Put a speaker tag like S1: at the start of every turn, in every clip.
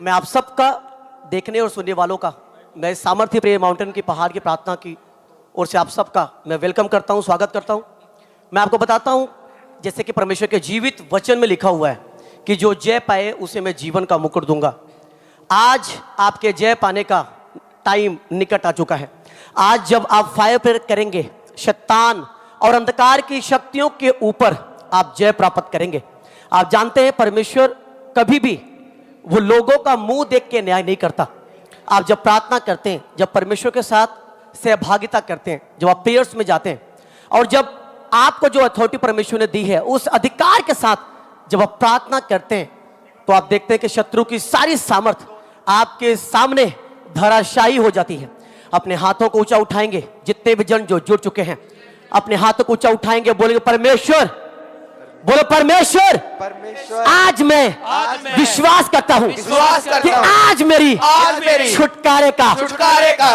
S1: मैं आप सबका देखने और सुनने वालों का मैं सामर्थ्य प्रिय माउंटेन की पहाड़ की प्रार्थना की ओर से आप सबका मैं वेलकम करता हूं, स्वागत करता हूं। मैं आपको बताता हूं जैसे कि परमेश्वर के जीवित वचन में लिखा हुआ है कि जो जय पाए उसे मैं जीवन का मुकुट दूंगा। आज आपके जय पाने का टाइम निकट आ चुका है। आज जब आप फायर प्रेयर करेंगे, शैतान और अंधकार की शक्तियों के ऊपर आप जय प्राप्त करेंगे। आप जानते हैं परमेश्वर कभी भी वो लोगों का मुंह देख के न्याय नहीं करता। आप जब प्रार्थना करते हैं, जब परमेश्वर के साथ सहभागिता करते हैं, जब आप प्रेयर्स में जाते हैं और जब आपको जो अथॉरिटी परमेश्वर ने दी है उस अधिकार के साथ जब आप प्रार्थना करते हैं तो आप देखते हैं कि शत्रु की सारी सामर्थ आपके सामने धराशायी हो जाती है। अपने हाथों को ऊंचा उठाएंगे, जितने भी जन जो जुड़ चुके हैं अपने हाथों को ऊंचा उठाएंगे, बोलेंगे परमेश्वर, बोलो परमेश्वर, आज मैं विश्वास करता हूं कि आज मेरी छुटकारे का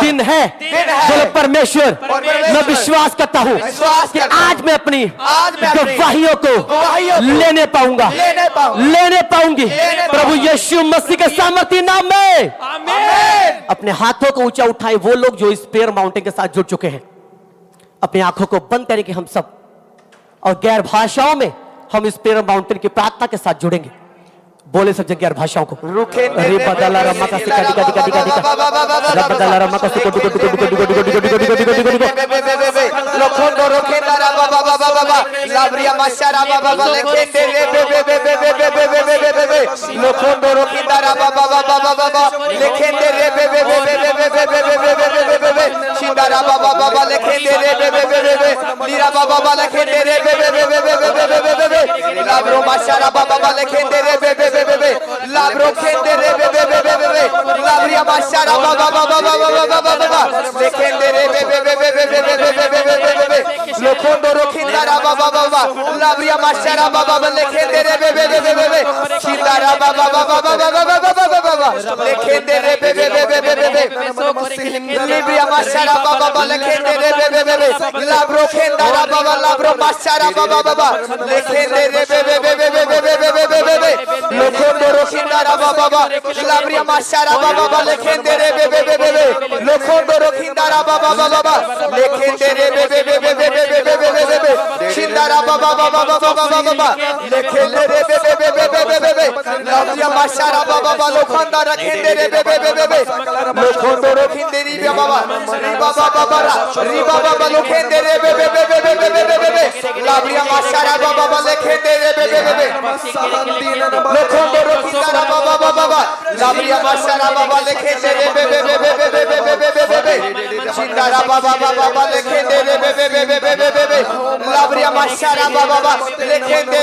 S1: दिन है। बोलो परमेश्वर, मैं विश्वास करता हूं कि आज मैं अपनी गवाहियों को लेने पाऊंगी प्रभु यीशु मसीह के सामर्थी नाम में। अपने हाथों को ऊंचा उठाएं वो लोग जो इस प्रेयर माउंटेन के साथ जुड़ चुके हैं। अपनी आंखों को बंद करेंगे हम सब और गैर भाषाओं में हम इस प्रेयर माउंटेन की प्रार्थना के साथ जुड़ेंगे। बोले सब जगह भाषाओं को बदला रमा का सिका दिका दिका दिका दिका बदला रमा का सिको दिको दिको दिको दिको दिको दिको दिको दिको दिको दिको
S2: लोखंडो रोखेंदारा बाबा बाबा बाबा लाब्रिया माशारा बाबा बाबा लेखेंदे रे लोखंडो रोखेंदारा बाबा बाबा बाबा लेखेंदे रे शिंदारा बाबा बाबा लेखेंदे रे लीरा बाबा बाबा लेखेंदे रे लाब्रो माशारा बाबा बाबा लेखेंदे रे लाब्रो खेंदे रे लाब्रिया माशारा बाबा बाबा बाबा बाबा लेखेंदे रे लोखंडो रोखेंदारा बाबा बाबा लाब्रिया माशारा बाबा लेखेंदे रे शिंदारा बाबा बाबा बाबा लेखेंदे रे लिब्रिया माशारा बाबा लेखेंदे रे लाब्रो खेंदारा बाबा लाब्रो माशारा बाबा बाबा लेखेंदे रे लोखंडो रोखेंदारा बाबा लाब्रिया माशारा बाबा लेखेंदे रे लोखंडो रोखेंदारा बाबा बाबा लेखेंदे रे शिंदारा बाबा बाबा लेखेंदे रे लाब्रिया माशारा बाबा लोखंडा रखेंदे रे लोखंडो रोखेंदे रे बाबा री बाबा लोखेंदे रे लाब्रिया माशारा बाबा लेखेंदे रे लोखंडो रोखेंदारा बाबा लाब्रिया माशारा बाबा लेखेंदे रे शिंदारा बाबा लेखेंदे रे लाब्रिया माशारा बाबा लेखेंदे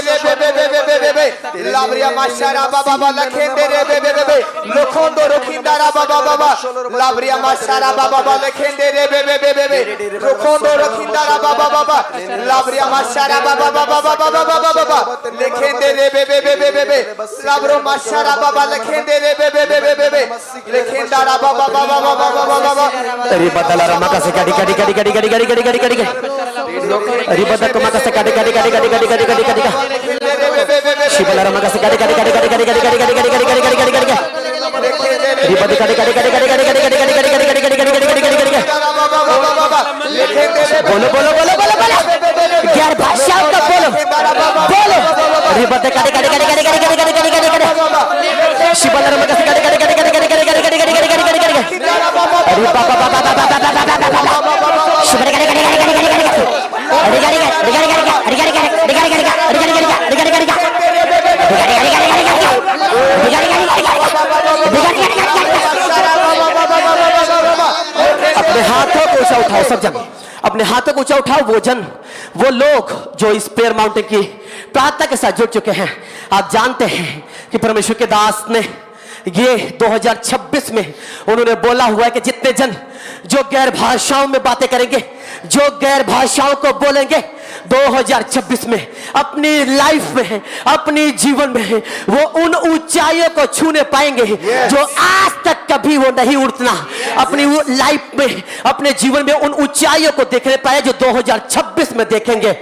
S2: रे लाब्रिया माशारा बाबा लेखेंदे रे लोखंडो रोखेंदारा बाबा लाब्रिया माशारा बाबा लेखेंदे रे लोखंडो रोखेंदारा बाबा लाब्रिया माशारा बाबा लेखेंदे रे लाब्रो माशारा बाबा लेखेंदे रे लेखेंदारा बाबा
S1: तेरी बदला रमा का सिका दिका दिका दिका दिका दिका दिका दिका दिका अरे बदला को मका सिका दिका दिका दिका दिका दिका दिका दिका शिबला रमा का सिका दिका दिका दिका दिका दिका दिका दिका दिका दिका दिका दिका दिका अरे बदला दिका दिका दिका दिका दिका दिका दिका दिका दिका दिका दिका दिका दिका दिका बोलो बोलो बोलो बोलो बोलो गैर भाषाओं का बोलो बोलो अरे बदला दिका दिका दिका दिका दिका दिका दिका दिका दिका शिबला रमा का सिका दिका दिका दिका दिका दिका दिका दिका दिका दिका दिका दिका अरे बाबा बाबा बाबा बाबा शिबला दिका दिका दिका दिका दिका दिका अरे गाड़ी गाड़ी गाड़ी गाड़ी गाड़ी गाड़ी गाड़ी गाड़ी गाड़ी गाड़ी गाड़ी अपने हाथों को ऊंचा उठाओ सब जन, अपने हाथों को ऊंचा उठाओ वो जन, वो लोग जो इस प्रेयर माउंटेन की प्रार्थना के साथ जुड़ चुके हैं। आप जानते हैं कि परमेश्वर के दास ने ये 2026 में उन्होंने बोला हुआ है कि जितने जन जो गैर भाषाओं में बातें करेंगे, जो गैर भाषाओं को बोलेंगे 2026 में अपनी लाइफ में, अपनी जीवन में वो उन ऊंचाइयों को छूने पाएंगे जो आज तक कभी वो नहीं उठना। अपनी लाइफ में, अपने जीवन में उन ऊंचाइयों को देखने पाए जो 2026 में देखेंगे।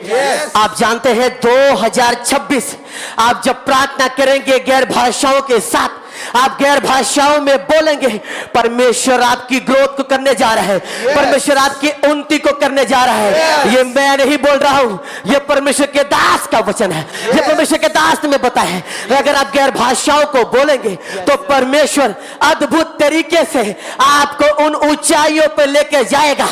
S1: आप जानते हैं 2026 आप जब प्रार्थना करेंगे गैर भाषाओं के साथ, आप गैर भाषाओं में बोलेंगे, परमेश्वर आपकी ग्रोथ को करने जा रहा है, परमेश्वर आपकी उन्नति को करने जा रहा है। ये मैं नहीं बोल रहा हूं, ये परमेश्वर के दास का वचन है, ये परमेश्वर के दास ने बताया है। अगर आप गैर भाषाओं को बोलेंगे तो परमेश्वर अद्भुत तरीके से आपको उन ऊंचाइयों पर लेके जाएगा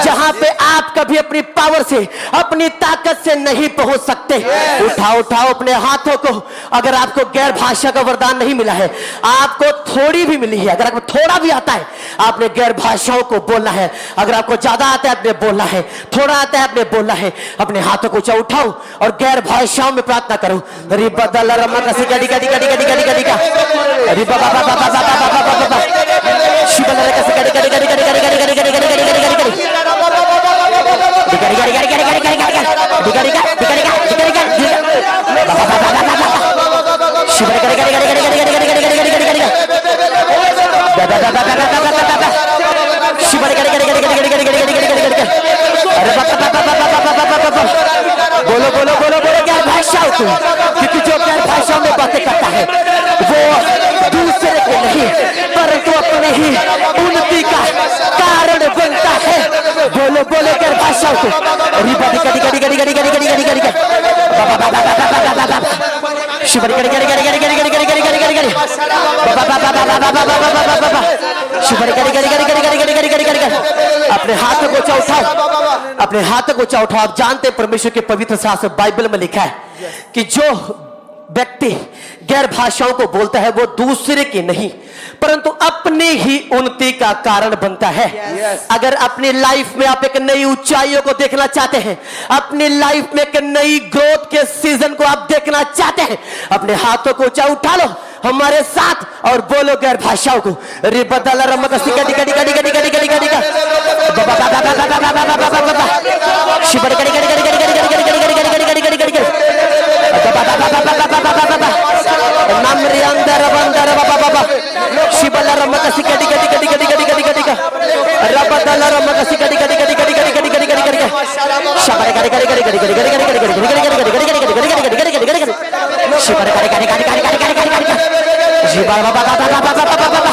S1: जहां पे आप कभी अपनी पावर से, अपनी ताकत से नहीं पहुंच सकते। उठाओ उठाओ अपने हाथों को। अगर आपको गैर भाषा का वरदान नहीं मिला है, आपको थोड़ी भी मिली है, अगर आपको थोड़ा भी आता है, आपने गैर भाषाओं को बोलना है। अगर आपको ज्यादा आता है, आपने बोलना है, थोड़ा आता है, आपने बोलना है। अपने हाथों को ऊंचा उठाओ और गैर भाषाओं में प्रार्थना करो। रिबदल रमा कसी गडी गडी गडी गडी गडी गडी का रिबा बाबा बाबा बाबा बाबा बाबा शिबल कसी गडी गडी गडी गडी गडी गडी गडी गडी गडी गडी गडी गडी गडी गडी गडी गडी गडी शिबल गडी गडी गडी गडी गडी गडी गडी गडी गडी गडी शिबल गडी गडी गडी गडी गडी गडी गडी गडी गडी अरे बोलो बोलो बोलो बोलो गैर भाषाओं को, क्योंकि जो गैर भाषाओं में बातें करता है वो दूसरे के नहीं परंतु अपने ही उन्नति का कारण बनता है। बोलो बोलो गैर भाषाओं को। रिबा गडी गडी गडी गडी गडी गडी गडी गडी बाबा बाबा बाबा बाबा शिवरी गडी गडी गडी गडी गडी गडी गडी गडी गडी गडी बाबा बाबा बाबा बाबा बाबा शिवरी गडी गडी गडी गडी गडी गडी गडी गडी गडी अपने हाथों को ऊंचा उठाओ, अपने हाथों को ऊंचा उठाओ। आप जानते हैं परमेश्वर के पवित्र शास्त्र बाइबल में लिखा है कि जो व्यक्ति गैर भाषाओं को बोलता है वो दूसरे की नहीं परंतु अपनी ही उन्नति का कारण बनता है। अगर अपनी लाइफ में आप एक नई ऊंचाइयों को देखना चाहते हैं, अपनी लाइफ में एक नई ग्रोथ के सीजन को आप देखना चाहते हैं, अपने हाथों को ऊंचा उठा लो हमारे साथ और बोलो गैर भाषाओं को। रिबदल रमकसी गडी गडी गडी गडी गडी गडी गडी बाबा बाबा बाबा बाबा बाबा बाबा शिवर गडी गडी गडी गडी गडी गडी गडी गडी गडी गडी गडी गडी गडी बाबा बाबा बाबा बाबा बाबा नामरी अंदर बंदर बाबा बाबा शिवल रमकसी गडी गडी गडी गडी गडी गडी गडी रबदल रमकसी गडी गडी गडी गडी गडी गडी गडी गडी गडी शबर गडी गडी गडी गडी गडी गडी गडी गडी गडी गडी गडी गडी गडी गडी गडी गडी गडी गडी शिवर गडी गडी गडी गडी गडी गडी गडी गडी शिवर बाबा बाबा बाबा बाबा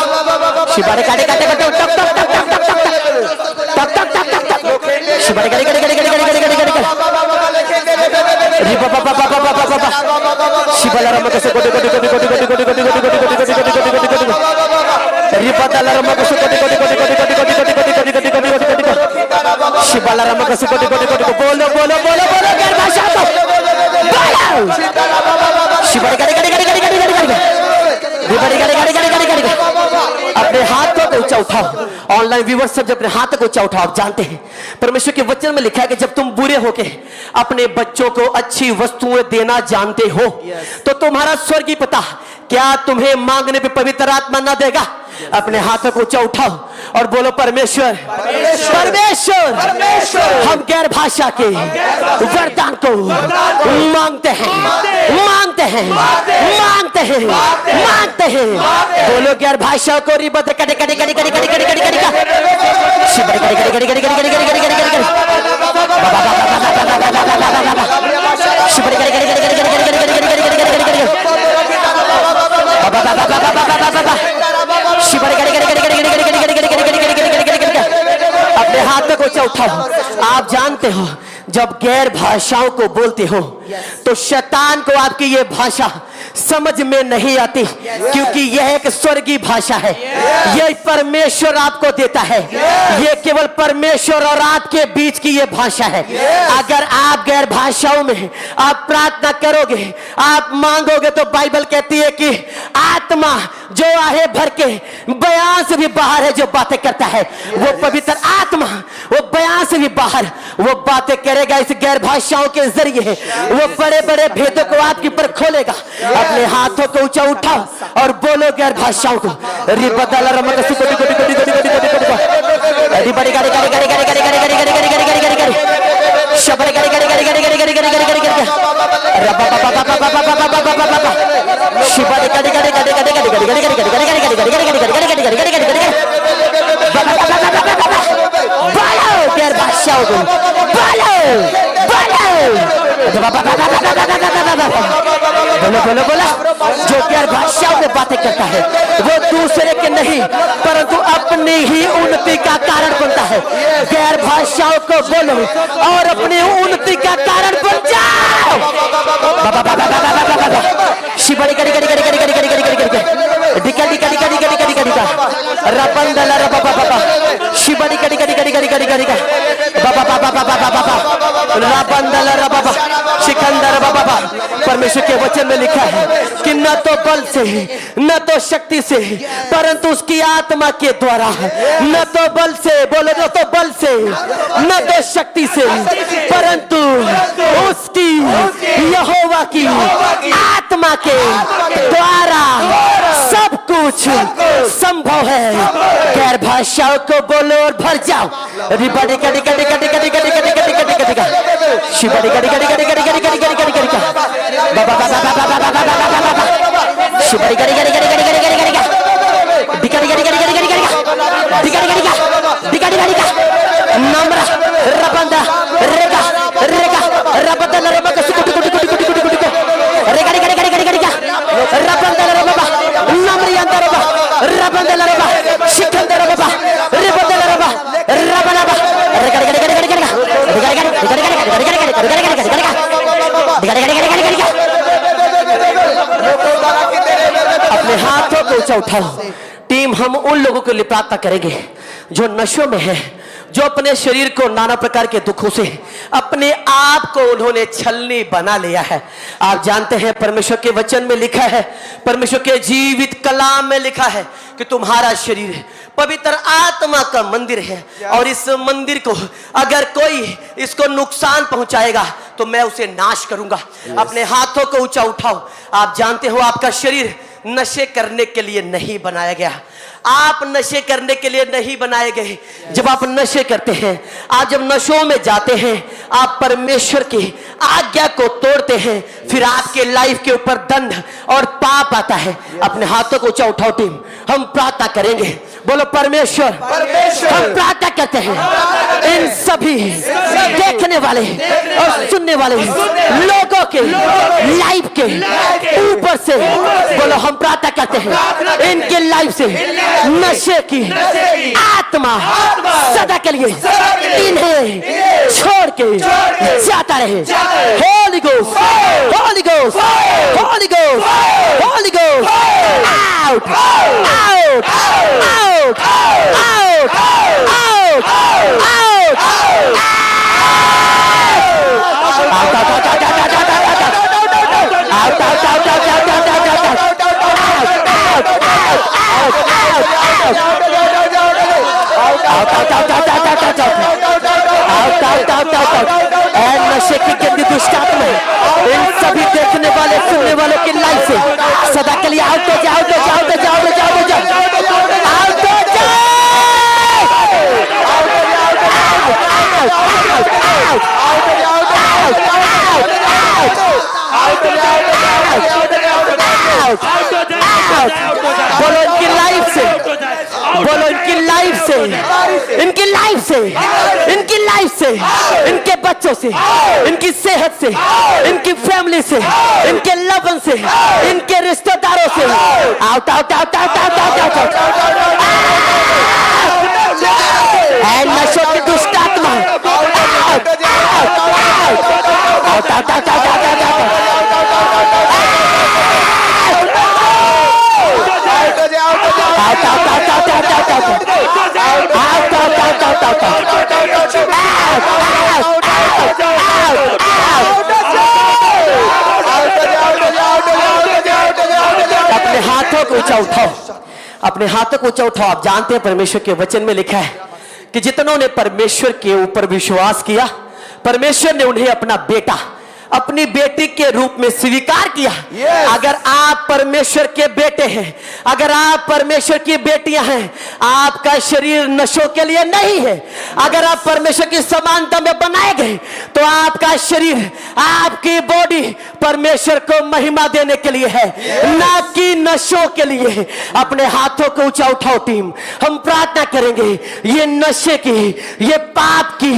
S1: शिवर गडी गडी गडी टक टक टक टक टक टक टक टक टक शिवर गडी गडी गडी गडी गडी गडी गडी रि बाबा बाबा बाबा बाबा शिवल रमकसी गडी गडी गडी गडी गडी गडी गडी गडी गडी गडी गडी गडी रि बदल रमकसी गडी गडी गडी गडी गडी गडी गडी गडी गडी गडी गडी गडी शिवल रमकसी गडी गडी गडी बोलो बोलो बोलो बोलो गैर भाषा को बोलो शिवल गडी गडी गडी गडी गडी गडी गडी गडी गडी गडी गडी गडी अपने हाथों को ऊंचा उठाओ। ऑनलाइन व्यूअर्स सब जब अपने हाथों को ऊंचा उठाओ, आप जानते हैं परमेश्वर के वचन में लिखा है कि जब तुम बुरे होके अपने बच्चों को अच्छी वस्तुएं देना जानते हो तो तुम्हारा स्वर्गीय पिता क्या तुम्हें मांगने पे पवित्र आत्मा ना देगा। अपने हाथों को ऊंचा उठाओ और बोलो परमेश्वर परमेश्वर हम गैर भाषा के वरदान को मांगते हैं मांगते हैं मांगते हैं मांगते हैं। बोलो गैर भाषा को रिबद कड़ी कड़ी कड़ी कड़ी कड़ी कड़ी कड़ी कड़ी शिवर कड़ी कड़ी कड़ी कड़ी कड़ी कड़ी कड़ी कड़ी कड़ी शिवर कड़ी कड़ी कड़ी कड़ी कड़ी कड़ी कड़ी कड़ी कड़ी कड़ी कड़ी बाबा बाबा बाबा बाबा बाबा शिवर गडी गडी गडी गडी गडी गडी गडी गडी गडी गडी गडी गडी अपने हाथ को ऊंचा उठाओ। आप जानते हो जब गैर भाषाओं को बोलते हो तो शैतान को आपकी ये भाषा समझ में नहीं आती क्योंकि यह एक स्वर्गीय भाषा है, यह परमेश्वर आपको देता है, यह केवल परमेश्वर और आपके बीच की यह भाषा है। अगर आप गैर भाषाओं में आप प्रार्थना करोगे, आप मांगोगे तो बाइबल कहती है कि आत्मा जो आहे भर के बयान से भी बाहर है जो बातें करता है, वो पवित्र आत्मा वो बयान से भी बाहर वो बातें करेगा। इस गैर भाषाओं के जरिए वो बड़े बड़े भेदों को आपके ऊपर खोलेगा। अपने हाथों को ऊंचा उठाओ और बोलो गैर भाषाओं को। रिबदल रमकसी गडी गडी गडी गडी गडी गडी गडी बड़ी गाड़ी गाड़ी गाड़ी गाड़ी गाड़ी गाड़ी गाड़ी गाड़ी गाड़ी गाड़ी गाड़ी गाड़ी शबर गाड़ी गाड़ी गाड़ी गाड़ी गाड़ी गाड़ी गाड़ी गाड़ी गाड़ी रबा बाबा बाबा बाबा बाबा बाबा बाबा शिवर गाड़ी गाड़ी गाड़ी गाड़ी गाड़ी गाड़ी गाड़ी गाड़ी गाड़ी गाड़ी गाड़ी गाड़ी गाड़ी गाड़ी गाड़ी गाड़ी गाड़ी गाड़ी बोलो गैर भाषाओं को बोलो बोलो बोलो बोलो बोला। जो गैर भाषाओं में बातें करता है वो दूसरे के नहीं परंतु अपनी ही उन्नति का कारण बनता है। गैर भाषाओं को बोलो और अपनी उन्नति का कारण बन जाओ। शिवड़ी कड़ी कड़ी कड़ी कड़ी कड़ी कड़ी कड़ी कड़ी कड़ी डिका डिका डिका डिका डिका डिका डिका रपंदला रपा पापा शिवड़ी कड़ी कड़ी कड़ी कड़ी कड़ी कड़ी बाबा बाबा बाबा बाबा रपंदला रपा सिकंदर बाबा। परमेश्वर के वचन में लिखा है कि न तो बल से न तो शक्ति से परंतु उसकी आत्मा के द्वारा। न तो बल से बोलो, न तो बल से न तो शक्ति से परंतु उसकी यहोवा की आत्मा के द्वारा सब कुछ संभव है। गैर भाषाओं को बोलो और भर जाओ। रिबड़ी कड़ी कड़ी कड़ी कड़ी कड़ी कड़ी कड़ी कड़ी कड़ी कड़ी शिवड़ी कड़ी कड़ी कड़ी कड़ी कड़ी कड़ी कड़ी कड़ी कड़ी बाबा बाबा बाबा बाबा बाबा बाबा शिवड़ी कड़ी कड़ी कड़ी कड़ी कड़ी कड़ी कड़ी डिकड़ी कड़ी कड़ी कड़ी कड़ी कड़ी डिकड़ी कड़ी का डिकड़ी कड़ी का नम्र रबंदा रेगा रेगा रबंदा रबंदा कुटी कुटी कुटी कुटी कुटी कुटी रेगा कड़ी कड़ी कड़ी कड़ी का रबंदा रबंदा नम्र अंदर रबंदा रबंदा शिकंदर रबंदा रबंदा रबंदा रबंदा रेगा कड़ी कड़ी कड़ी कड़ी का डिकड़ी कड़ी कड़ी कड़ी कड़ी कड़ी कड़ी कड़ी कड़ी अपने हाथों को ऊंचा उठाओ। टीम हम उन लोगों के लिए प्रार्थना करेंगे जो नशों में है, जो अपने शरीर को नाना प्रकार के दुखों से अपने आप को उन्होंने छलनी बना लिया है। आप जानते हैं परमेश्वर के वचन में लिखा है, परमेश्वर के जीवित कलाम में लिखा है कि तुम्हारा शरीर पवित्र आत्मा का मंदिर है और इस मंदिर को अगर कोई इसको नुकसान पहुंचाएगा तो मैं उसे नाश करूंगा। अपने हाथों को ऊंचा उठाओ। आप जानते हो आपका शरीर नशे करने के लिए नहीं बनाया गया। आप नशे करने के लिए नहीं बनाए गए। जब आप नशे करते हैं, आप जब नशों में जाते हैं, आप परमेश्वर की आज्ञा को तोड़ते हैं, फिर आपके लाइफ के ऊपर दंड और पाप आता है। अपने हाथों को ऊंचा उठाओ टीम, हम प्रार्थना करेंगे। बोलो परमेश्वर, हम प्रार्थना करते हैं इन सभी देखने वाले और सुनने वाले लोगों के लाइफ के ऊपर से बोलो, हम प्रार्थना करते हैं इनके लाइफ से नशे की आत्मा सदा के लिए इन्हें छोड़ के जाता रहे। Holi ghost, Holi ghost, Holi ghost, Holi ghost, out out out out out नशे की गंदी दुष्ट आत्मा इन सभी देखने वाले सुनने वालों की लाइफ से सदा के लिए आउट हो जाओ, जाओ जाओ जाओ जाओ जाओ आउट हो बोलो इनकी लाइफ से, बोलो इनकी लाइफ से, इनकी लाइफ से, इनकी लाइफ से, इनके बच्चों से, इनकी सेहत से, इनकी फैमिली से, इनके लवन से, इनके रिश्तेदारों से out out out out out out out नशों की दुष्ट आत्मा आउट आउट आउट आउट अपने हाथों को ऊंचा उठाओ, अपने हाथों को ऊंचा उठाओ। आप जानते हैं परमेश्वर के वचन में लिखा है कि जितनों ने परमेश्वर के ऊपर विश्वास किया, परमेश्वर ने उन्हें अपना बेटा अपनी बेटी के रूप में स्वीकार किया। अगर आप परमेश्वर के बेटे हैं, अगर आप परमेश्वर की बेटियां हैं, आपका शरीर नशों के लिए नहीं है। अगर आप परमेश्वर की समानता में बनाए गए तो आपका शरीर, आपकी बॉडी परमेश्वर को महिमा देने के लिए है, ना कि नशों के लिए। अपने हाथों को ऊंचा उठाओ टीम, हम प्रार्थना करेंगे ये नशे की, ये पाप की,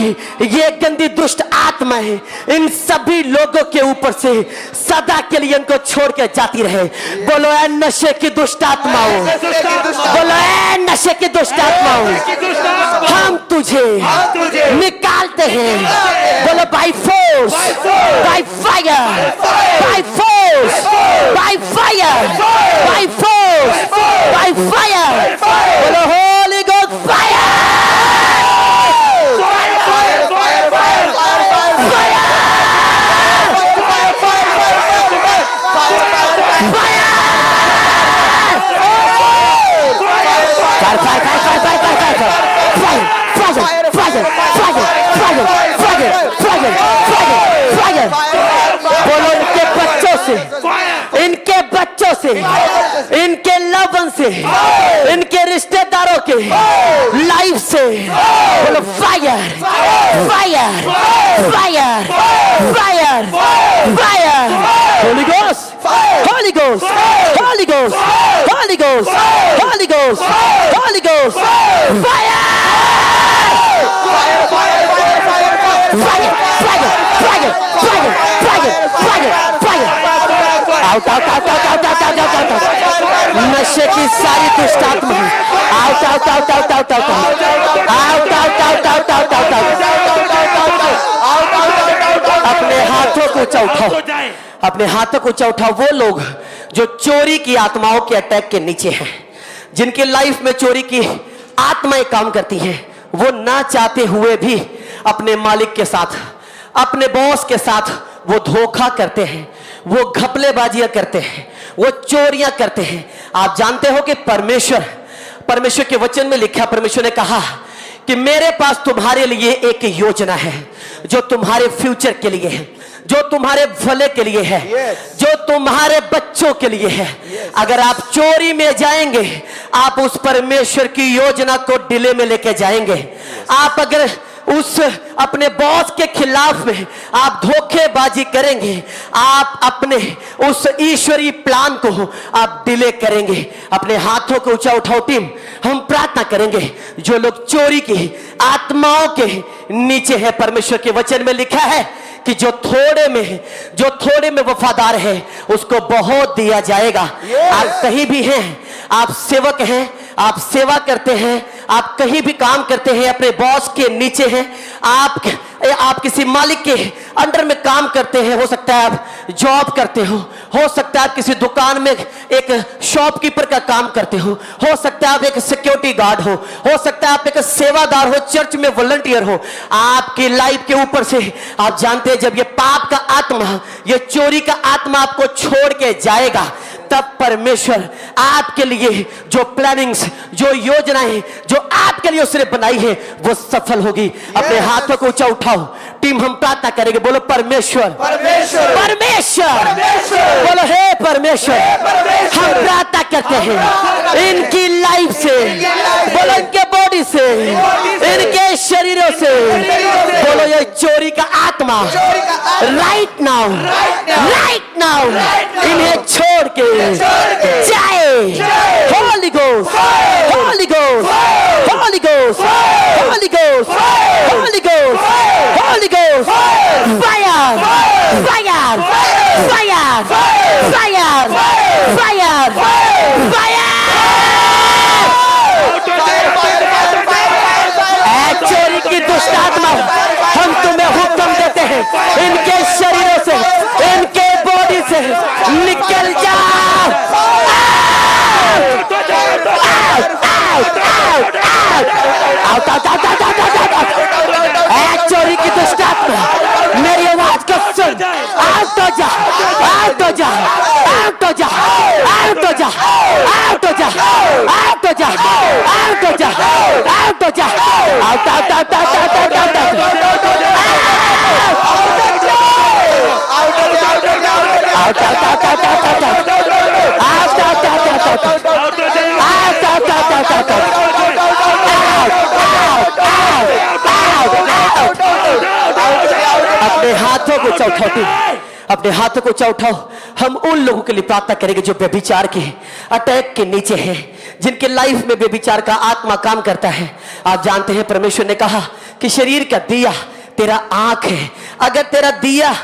S1: ये गंदी दुष्ट आत्मा है, इन सभी लोगों लोगों के ऊपर से सदा के लिए इनको छोड़ के जाती रहे। बोलो ऐ नशे की दुष्ट आत्माओं, बोलो ऐ नशे की दुष्ट आत्माओं, हम तुझे निकालते हैं। बोलो by force, by fire, by force, by fire, by force, by fire. बोलो होली गॉड फायर, बोलो इनके बच्चों से, इनके बच्चों से, इनके लवन से, इनके रिश्तेदारों के लाइफ से बोलो fire, fire, fire, fire, fire. Holi ghost, Holi ghost, Holi ghost, Holi ghost, Holi ghost, Holi ghost, fire, fire, fire, fire, fire, fire, fire, fire. Out, out, out, out, out, out, out, out. नशे की सारी दुष्ट आत्मा out, out, out, out, out, out, out, out, out, out, out, out. अपने हाथों को ऊंचा उठाओ, अपने हाथों को ऊंचा उठाओ। वो लोग जो चोरी की आत्माओं के अटैक के नीचे हैं, जिनके लाइफ में चोरी की आत्माएं काम करती हैं, वो ना चाहते हुए भी अपने मालिक के साथ, अपने बॉस के साथ वो धोखा करते हैं, वो घपलेबाजियां करते हैं, वो चोरियां करते हैं। आप जानते हो कि परमेश्वर के वचन में लिखा, परमेश्वर ने कहा कि मेरे पास तुम्हारे लिए एक योजना है जो तुम्हारे फ्यूचर के लिए है, जो तुम्हारे भले के लिए है, जो तुम्हारे बच्चों के लिए है। अगर आप चोरी में जाएंगे, आप उस परमेश्वर की योजना को डिले में लेके जाएंगे। आप अगर उस अपने बॉस के खिलाफ में आप धोखेबाजी करेंगे, आप अपने उस ईश्वरीय प्लान को आप डिले करेंगे। अपने हाथों को ऊंचा उठाओ टीम, हम प्रार्थना करेंगे। जो लोग चोरी की आत्माओं के नीचे है, परमेश्वर के वचन में लिखा है कि जो थोड़े में वफादार है उसको बहुत दिया जाएगा। आप कहीं भी हैं, आप सेवक हैं, आप सेवा करते हैं, आप कहीं भी काम करते हैं, अपने बॉस के नीचे हैं, आप किसी मालिक के अंडर में काम करते हैं, हो सकता है आप जॉब करते हो सकता है आप किसी दुकान में एक शॉपकीपर का काम करते हो सकता है आप एक सिक्योरिटी गार्ड हो सकता है आप एक सेवादार हो, चर्च में वॉलंटियर हो। आपकी लाइफ के ऊपर से आप जानते हैं, जब ये पाप का आत्मा, ये चोरी का आत्मा आपको छोड़ के जाएगा, तब परमेश्वर आपके लिए जो प्लानिंग्स, जो योजनाएं जो आपके लिए उसने बनाई है, वो सफल होगी। अपने हाथों को ऊंचा उठाओ टीम, हम प्रार्थना करेंगे। बोलो परमेश्वर, परमेश्वर, परमेश्वर, बोलो हे परमेश्वर, हम प्रार्थना करते हैं इनकी लाइफ से, बोलो इनके बॉडी से, इनके शरीरों से, बोलो ये चोरी का आत्मा राइट नाउ इन्हें छोड़ के जाए। Holi ghost, Holi ghost, Holi ghost, Holi ghost, Holi ghost, Holi ghost, fire, fire, fire, fire, fire, fire. चोरी की दुष्ट आत्मा, हम तुम्हें हुक्म देते हैं, इनके शरीरों से, इनके बॉडी से निकल जाओ। चोरी की दुष्ट आत्मा, मेरी आवाज को सुन, आउट हो जा, आउट हो जा, आउट हो जा, आउट हो जा, आउट हो जा, आउट हो जा, आउट हो जा, आउट हो जा, out, out, out, out, out, out, अपने हाथों को चौठाओ, अपने हाथों को चौठाओ। हम उन लोगों के लिए प्रार्थना करेंगे जो व्यभिचार के अटैक के नीचे हैं, जिनके लाइफ में व्यभिचार का आत्मा काम करता है। आप जानते हैं परमेश्वर ने कहा कि शरीर का दिया तेरा आंख है। अगर तेरा दिया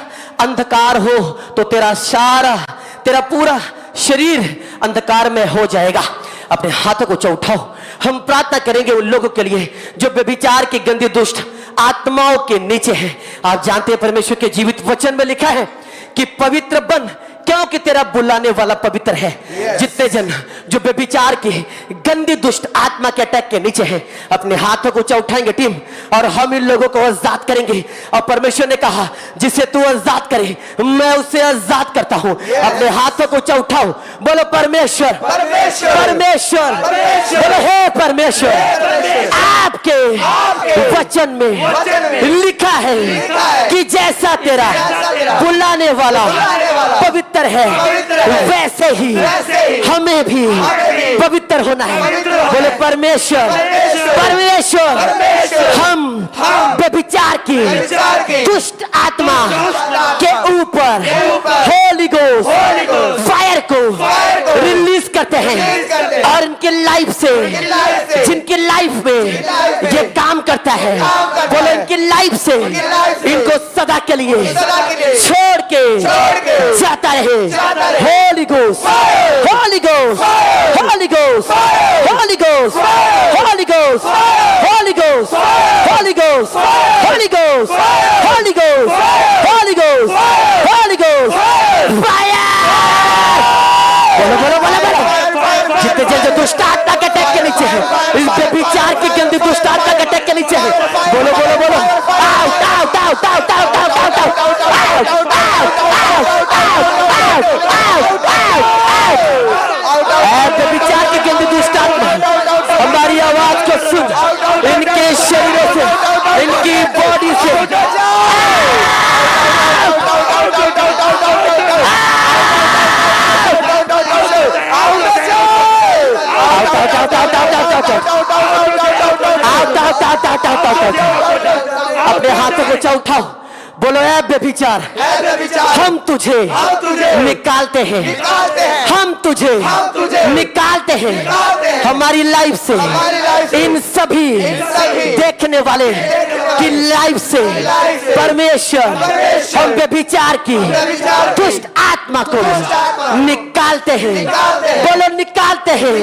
S1: अंधकार हो तो तेरा पूरा शरीर अंधकार में हो जाएगा। अपने हाथों को ऊंचा उठाओ। हम प्रार्थना करेंगे उन लोगों के लिए जो व्यभिचार की गंदी दुष्ट आत्माओं के नीचे हैं। आप जानते हैं परमेश्वर के जीवित वचन में लिखा है कि पवित्र बन क्योंकि तेरा बुलाने वाला पवित्र है। जितने जन जो व्यभिचार की गंदी दुष्ट आत्मा के अटैक के नीचे हैं, अपने हाथों को ऊंचा उठाएंगे टीम, और हम इन लोगों को आजाद करेंगे। और परमेश्वर ने कहा जिसे तू आजाद करे मैं उसे आजाद करता हूं। अपने हाथों को ऊंचा उठाओ, बोलो परमेश्वर परमेश्वर परमेश्वर, बोलो हे परमेश्वर। आपके वचन में लिखा है कि जैसा तेरा बुलाने वाला पवित्र है वैसे ही हमें भी पवित्र होना है। बोले परमेश्वर परमेश्वर, हम व्यभिचार की दुष्ट आत्मा के ऊपर होली गोस्ट फायर को रिलीज करते हैं और इनके लाइफ से जिनकी लाइफ में ये काम करता है, बोले इनकी लाइफ से इनको सदा के लिए छोड़ के जाता रहे। Holi ghost Holi ghost Holi ghost Holi ghost Holi ghost Holi ghost Holi ghost Holi ghost Holi ghost Holi ghost Holi ghost fire. बोलो बोलो बोलो बोलो। जितने जन जो दुष्ट आत्मा के अटैक के नीचे है, इस व्यभिचार की गंदी दुष्ट आत्मा के अटैक के नीचे है, बोलो बोलो बोलो out out out out out out out out out out. व्यभिचार की गंदी दुष्ट आत्मा हमारी आवाज को सुन, इनके शरीरों से इनकी बॉडी से अपने हाथों को ऊंचा उठाओ, बोलो ऐ व्यभिचार हम तुझे निकालते हैं, हम तुझे निकालते हैं हमारी लाइफ से, इन सभी देखने वाले की लाइफ से। परमेश्वर हम व्यभिचार की दुष्ट आत्मा को निकालते हैं, बोलो निकालते हैं,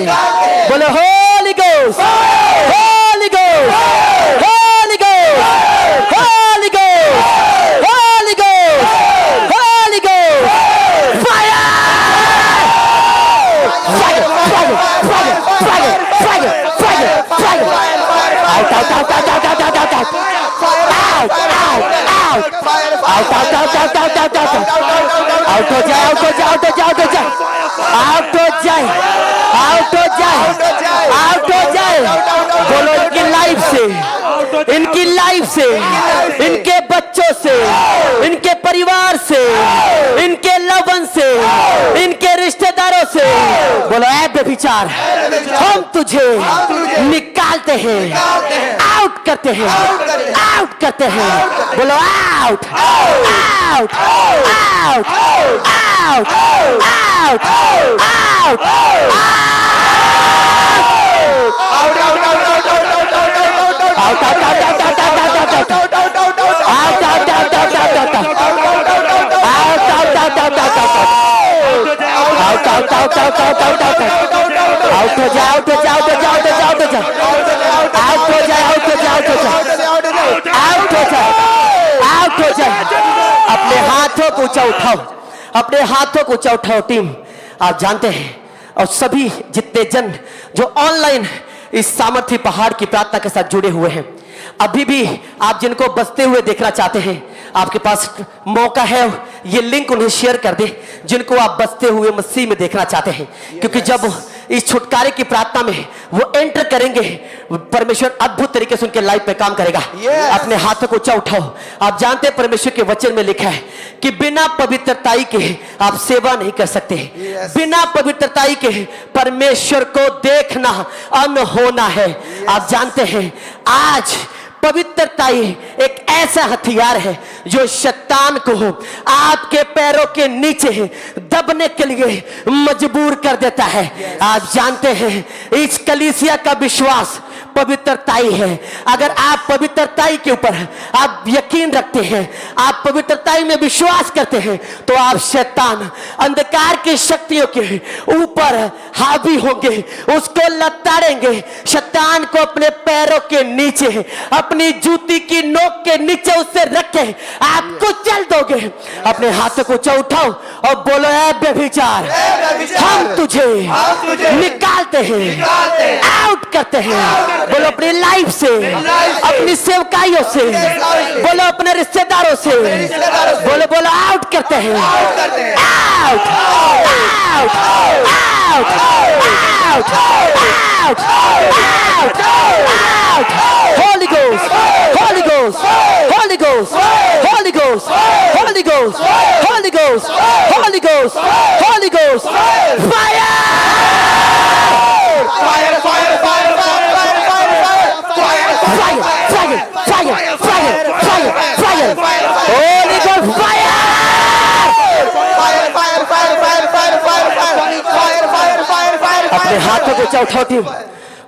S1: बोलो Holi ghost Holi ghost Holi ghost Holi ghost Holi ghost Holi ghost fire fire fire fire fire fire fire out out out out out out out out out हो जाए आउट हो जाए आउट हो जाए आउट हो जाए आउट हो जाए आउट हो जाए आउट हो जाए। बोलो इनकी लाइफ से इनकी लाइफ से इनके बच्चों से इनके परिवार से इनके लवन से इनके रिश्तेदारों से, बोलो ऐ व्यभिचार हम तुझे निकालते हैं, आउट करते हैं, आउट करते हैं, बोलो out out out out out अपने हाथों को ऊंचा उठाओ, अपने हाथों को ऊंचा उठाओ टीम। आप जानते हैं और सभी जितने जन जो ऑनलाइन इस सामर्थ्य पहाड़ की प्रार्थना के साथ जुड़े हुए हैं, अभी भी आप जिनको बसते हुए देखना चाहते हैं, आपके पास मौका है, ये लिंक उन्हें शेयर कर दे जिनको आप बसते हुए मसीह में देखना चाहते हैं। क्योंकि जब इस छुटकारे की प्रार्थना में वो एंटर करेंगे, परमेश्वर अद्भुत तरीके से उनके लाइफ पे काम करेगा। अपने हाथों को ऊंचा उठाओ। आप जानते हैं परमेश्वर के वचन में लिखा है कि बिना पवित्रताई के आप सेवा नहीं कर सकते। बिना पवित्रताई के परमेश्वर को देखना अनहोना है। आप जानते हैं आज पवित्रताई एक ऐसा हथियार है जो शैतान को आपके पैरों के नीचे दबने के लिए मजबूर कर देता है। आप जानते हैं इस कलीसिया का विश्वास पवित्रताई है। अगर आप पवित्रताई के ऊपर आप यकीन रखते हैं, आप पवित्रताई में विश्वास करते हैं, तो आप शैतान अंधकार की शक्तियों के ऊपर हावी होंगे, उसको लताड़ेंगे। शैतान को अपने पैरों के नीचे, अपनी जूती की नोक के नीचे उससे रखे आप कुचल दोगे। अपने हाथों को ऊंचा उठाओ और बोलो, ऐ व्यभिचार, हम तुझे निकालते हैं, आउट करते हैं। बोलो अपनी लाइफ से, अपनी सेवकाइयों से, बोलो अपने रिश्तेदारों से, बोलो बोलो आउट करते हैं, out out out out out out out. Holi ghost, Holi ghost, Holi ghost, Holi ghost, Holi ghost, Holi ghost, Holi ghost, Holi ghost, fire fire fire fire fire fire fire fire fire fire fire fire Holi ghost fire fire fire fire fire fire fire fire fire fire fire. अपने हाथों को ऊंचा उठाओ team.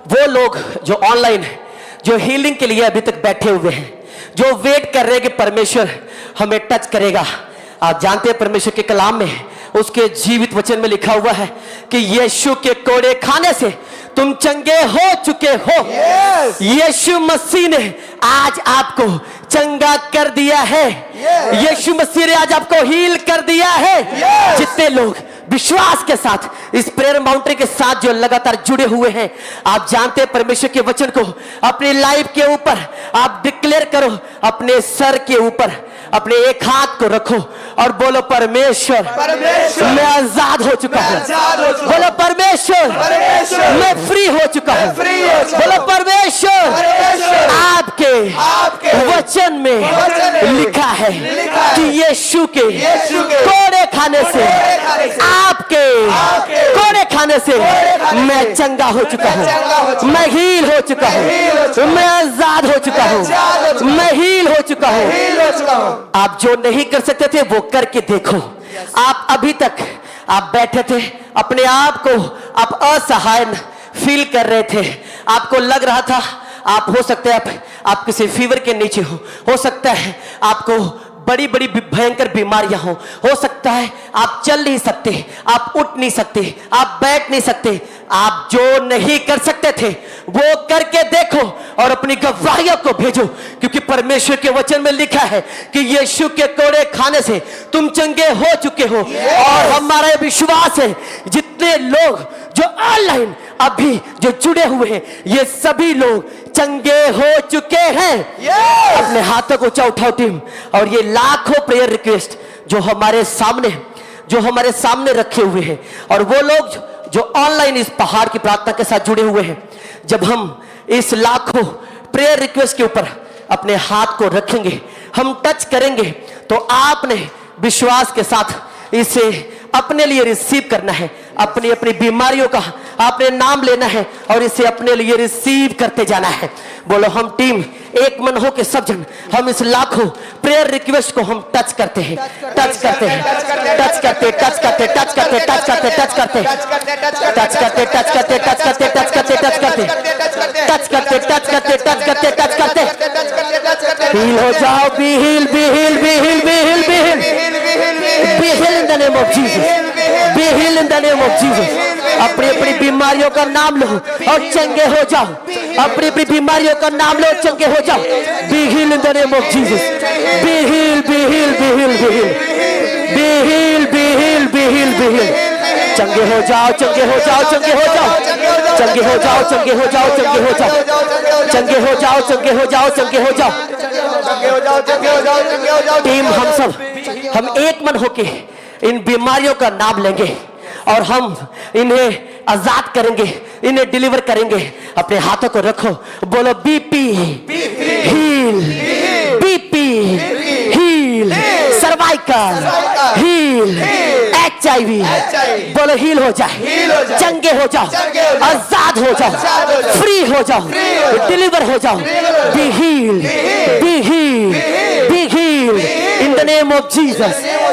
S1: वो लोग जो online है, जो हीलिंग के लिए अभी तक बैठे हुए हैं, जो वेट कर रहे हैं कि परमेश्वर हमें टच करेगा। आप जानते हैं परमेश्वर के कलाम में, उसके जीवित वचन में लिखा हुआ है कि यीशु के कोड़े खाने से तुम चंगे हो चुके हो। यीशु मसीह ने आज आपको चंगा कर दिया है। यीशु मसीह ने आज आपको हील कर दिया है। जितने लोग विश्वास के साथ इस प्रेयर माउंटेन के साथ जो लगातार जुड़े हुए हैं, आप जानते हैं परमेश्वर के वचन को अपनी लाइफ के ऊपर आप डिक्लेयर करो। अपने सर के ऊपर अपने एक हाथ को रखो और बोलो, परमेश्वर मैं आजाद हो चुका हूँ। बोलो, परमेश्वर मैं फ्री हो चुका हूँ। बोलो, परमेश्वर आपके वचन में लिखा है कि यीशु के कोड़े खाने से, आपके कोड़े खाने से मैं चंगा हो चुका हूँ, मैं हील हो चुका हूँ, मैं आजाद हो चुका हूँ, मैं हील हो चुका हूँ। आप जो नहीं कर सकते थे वो करके देखो। आप अभी तक आप बैठे थे, अपने आप को आप असहाय फील कर रहे थे, आपको लग रहा था आप हो सकता है आप किसी फीवर के नीचे हो सकता है आपको बड़ी बड़ी भयंकर बीमारियां हो सकता है आप चल नहीं सकते, आप उठ नहीं सकते, आप बैठ नहीं सकते। आप जो नहीं कर सकते थे वो करके देखो और अपनी गवाहियों को भेजो, क्योंकि परमेश्वर के वचन में लिखा है कि यीशु के कोड़े खाने से तुम चंगे हो चुके हो। और हमारा विश्वास है जितने लोग जो ऑनलाइन अभी जो जुड़े हुए हैं, ये सभी लोग चंगे हो चुके हैं। अपने हाथों को ऊंचा उठाओ टीम। और ये लाखों प्रेयर रिक्वेस्ट जो हमारे सामने रखे हुए हैं, और वो लोग जो ऑनलाइन इस पहाड़ की प्रार्थना के साथ जुड़े हुए हैं, जब हम इस लाखों प्रेयर रिक्वेस्ट के ऊपर अपने हाथ को रखेंगे, हम टच करेंगे, तो आपने विश्वास के साथ इसे अपने लिए रिसीव करना है। अपनी अपनी बीमारियों का आपने नाम लेना है और इसे अपने लिए रिसीव करते जाना है। बोलो, हम टीम एक मन हो के सब जन हम इस लाखों प्रेयर रिक्वेस्ट को हम टच करते हैं, टच करते हैं, टच करते, टच करते, टच करते, टच करते, टच करते, टच करते, टच करते, टच करते, टच करते, टच करते, टच करते, टच करते, टच करते, टच करते। हील हो जाओ, be heal, be heal, be heal, be heal, be heal, be heal in the name of Jesus, be heal in the name of Jesus. अपनी अपनी बीमारियों का नाम लो और चंगे हो जाओ। अपनी अपनी बीमारियों का नाम लो, चंगे हो जाओ। Be heal in the name of Jesus, be heal, be heal, be heal, be heal, be heal, be heal, be heal, be heal. चंगे हो जाओ, चंगे हो जाओ, चंगे हो जाओ, चंगे हो जाओ, चंगे हो जाओ, चंगे हो जाओ, चंगे हो जाओ, चंगे हो जाओ, चंगे हो जाओ। टीम हम एक मन होके इन बीमारियों का नाम लेंगे और हम इन्हें आजाद करेंगे, इन्हें डिलीवर करेंगे। अपने हाथों को रखो, बोलो, BP heal, BP heal, cervical heal, HIV बोलो हील हो जाए, चंगे हो जाओ, आजाद हो जाओ, फ्री हो जाओ, डिलीवर हो जाओ। Be heal, be heal, be heal in the name of Jesus,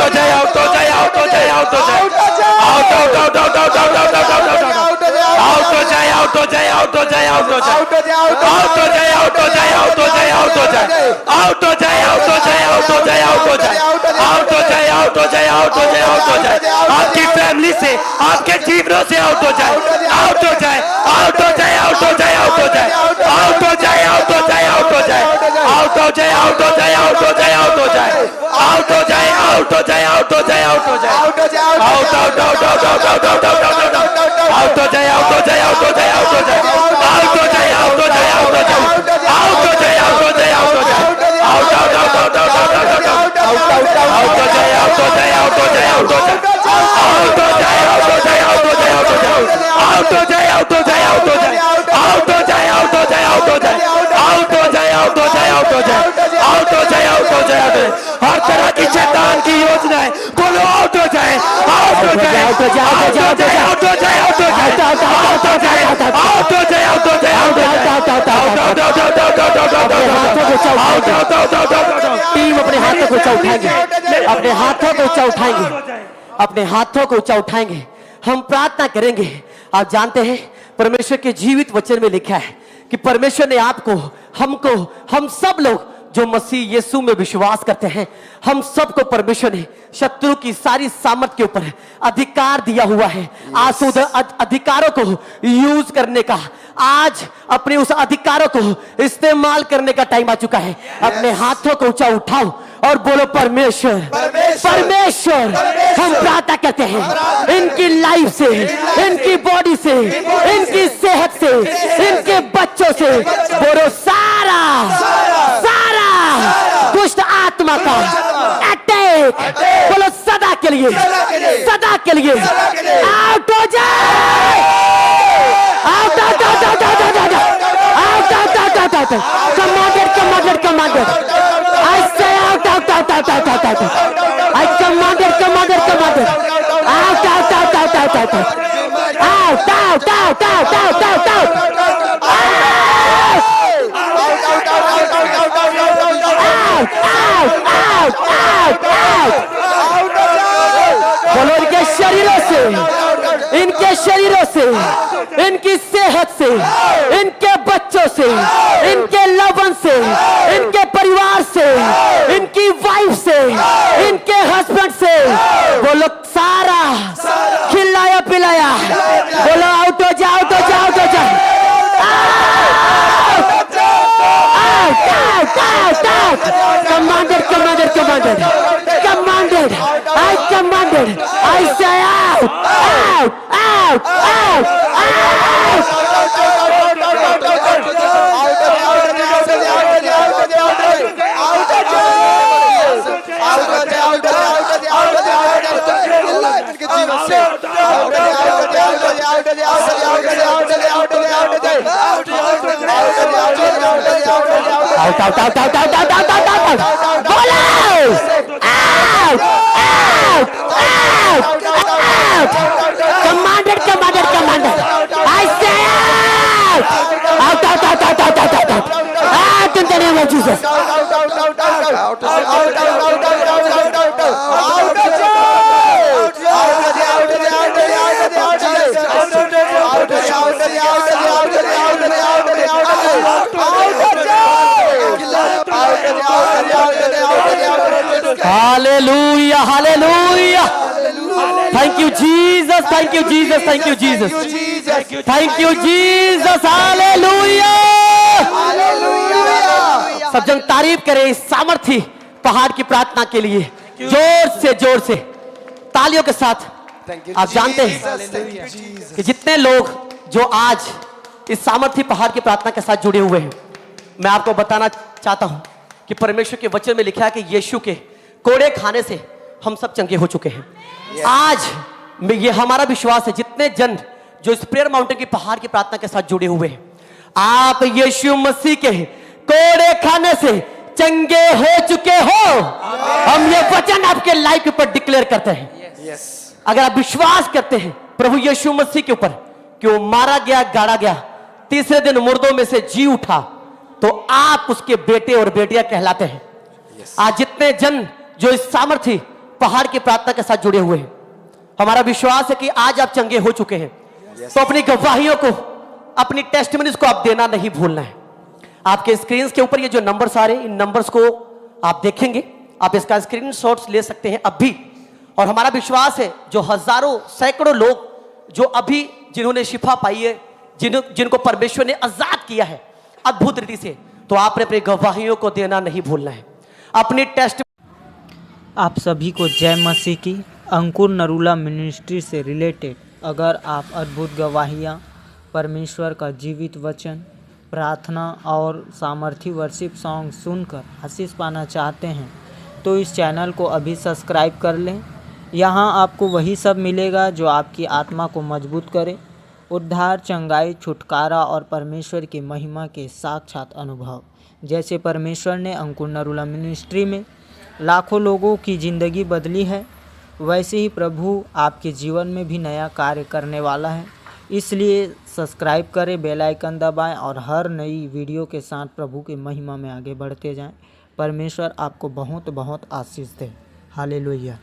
S3: हो जाए, आउट हो जाए, आउट हो जाए, आउट हो जाए, out out out out out out out out out हो जाए, आउट हो जाए, आउट हो जाए, आउट हो जाए, आउट हो जाए, आउट हो जाए, आउट हो जाए, आउट हो जाए, आउट हो जाए, आउट हो जाए, आउट हो जाए, आउट हो जाए, आउट हो जाए, आउट हो जाए, आउट हो जाए, आउट हो जाए, आपकी फैमिली से, आपके जीवनों से आउट हो जाए, आउट हो जाए, आउट हो जाए, आउट हो जाए, आउट हो जाए, आउट हो जाए, आउट हो जाए, आउट हो जाए, आउट हो जाए, आउट हो जाए, आउट हो जाए, आउट हो जाए, आउट हो जाए, आउट हो जाए, आउट हो जाए, आउट हो जाए, out out out out out out out out out हो जाए, आउट हो जाए, आउट हो जाए, आउट हो जाए, आउट हो जाए, आउट हो जाए, आउट हो जाए, आउट हो जाए, आउट हो जाए, आउट हो जाए, out out out out out out out हो जाए, आउट हो जाए, आउट हो जाए, आउट हो जाए, आउट हो जाए, आउट हो जाए, आउट हो जाए, आउट हो जाए, आउट हो जाए, आउट हो जाए, आउट हो जाए, आउट हो जाए, आउट हो जाए, आउट हो जाए, आउट हो जाए, आउट हो जाए, आउट हो जाए, आउट हो जाए, आउट हो जाए, हर तरह की शैतान की योजनाएं बोलो आउट हो जाए, आउट हो जाए, आउट हो जाए, आउट हो जाए, आउट हो जाए, आउट हो जाए, आउट हो जाए, आउट हो जाए, आउट हो जाए,
S1: टीम अपने हाथों को ऊंचा उठाएंगे, अपने हाथों को ऊंचा उठाएंगे, अपने हाथों को ऊंचा उठाएंगे, हम प्रार्थना करेंगे। आप जानते हैं परमेश्वर के जीवित वचन में लिखा है कि परमेश्वर ने आपको, हमको, हम सब लोग जो मसीह यीशु में विश्वास करते हैं, हम सबको परमेश्वर ने शत्रु की सारी सामर्थ के ऊपर अधिकार दिया हुआ है। आज उस अधिकारों को यूज करने का, आज अपने उस अधिकारों को इस्तेमाल करने का टाइम आ चुका है। अपने हाथों को ऊंचा उठाओ और बोलो परमेश्वर, परमेश्वर, हम प्रार्थना करते हैं इनकी लाइफ से, इनकी बॉडी से, इनकी सेहत से, इनके बच्चों से, बोलो सारा सारा दुष्ट आत्मा का अटैक बोलो सदा के लिए, सदा के लिए आउट हो जाए, out out out out out out out out out out out, commander commander commander, I say out out out out out out out, I commanded commander commander, out out out out out out out, out out out out out out out, out out out, बोलो इनके शरीरों से, इनके शरीरों से, इनकी सेहत से, इनके बच्चों से, इनके लवन से, इनके परिवार से, इनकी वाइफ से, इनके हस्बैंड से, बोलो सारा खिलाया पिलाया, बोलो आउट हो जाओ, आउट हो जाओ, आउट हो जाओ, commander commander commander commander, I commanded, I say out out out out Commander, commander, commander, I say out, out, out, out, out, out, out, out, out, in the name of Jesus. Hallelujah, hallelujah. Thank you, Jesus. Thank you, Jesus. Thank you, Jesus. Thank you, Jesus. Hallelujah. सब जन तारीफ करें इस सामर्थी पहाड़ की प्रार्थना के लिए, जोर से तालियों के साथ। आप जानते हैं कि जितने लोग जो आज इस सामर्थी पहाड़ की प्रार्थना के साथ जुड़े हुए हैं, मैं आपको बताना चाहता हूं कि परमेश्वर के वचन में लिखा है कि यीशु के कोड़े खाने से हम सब चंगे हो चुके हैं। आज ये हमारा विश्वास है, जितने जन जो इस प्रेयर माउंटेन की पहाड़ की प्रार्थना के साथ जुड़े हुए हैं, आप यीशु मसीह के कोड़े खाने से चंगे हो चुके हो। हम ये वचन आपके लाइफ के ऊपर डिक्लेयर करते हैं। अगर आप विश्वास करते हैं प्रभु यीशु मसीह के ऊपर कि वो मारा गया, गाड़ा गया, तीसरे दिन मुर्दों में से जी उठा, तो आप उसके बेटे और बेटियां कहलाते हैं। आज जितने जन जो इस सामर्थी पहाड़ की प्रार्थना के साथ जुड़े हुए हैं। हमारा विश्वास है कि आज आप चंगे हो चुके हैं। तो अपनी गवाहियों को, अपनी टेस्टिमनीज को आप देना नहीं भूलना है। आपके स्क्रीन के ऊपर ये जो नंबर्स आ रहे हैं, इन नंबर्स को आप देखेंगे, आप इसका स्क्रीनशॉट्स ले सकते हैं अभी। और हमारा विश्वास है जो हजारों सैकड़ों लोग जो अभी जिन्होंने शिफा पाई है, जिनको परमेश्वर ने आजाद किया है अद्भुत रीति से, तो आपने अपनी गवाहियों को देना नहीं भूलना है। अपनी टेस्ट
S4: आप सभी को जय मसीह की। अंकुर नरूला मिनिस्ट्री से रिलेटेड अगर आप अद्भुत गवाहियाँ, परमेश्वर का जीवित वचन, प्रार्थना और सामर्थी वर्शिप सॉन्ग सुनकर आशीष पाना चाहते हैं तो इस चैनल को अभी सब्सक्राइब कर लें। यहाँ आपको वही सब मिलेगा जो आपकी आत्मा को मजबूत करे, उद्धार, चंगाई, छुटकारा और परमेश्वर की महिमा के साक्षात अनुभव। जैसे परमेश्वर ने अंकुर नरूला मिनिस्ट्री में लाखों लोगों की ज़िंदगी बदली है, वैसे ही प्रभु आपके जीवन में भी नया कार्य करने वाला है। इसलिए सब्सक्राइब करें, बेल आइकन दबाएं और हर नई वीडियो के साथ प्रभु की महिमा में आगे बढ़ते जाएं। परमेश्वर आपको बहुत बहुत आशीष दे। हालेलुया।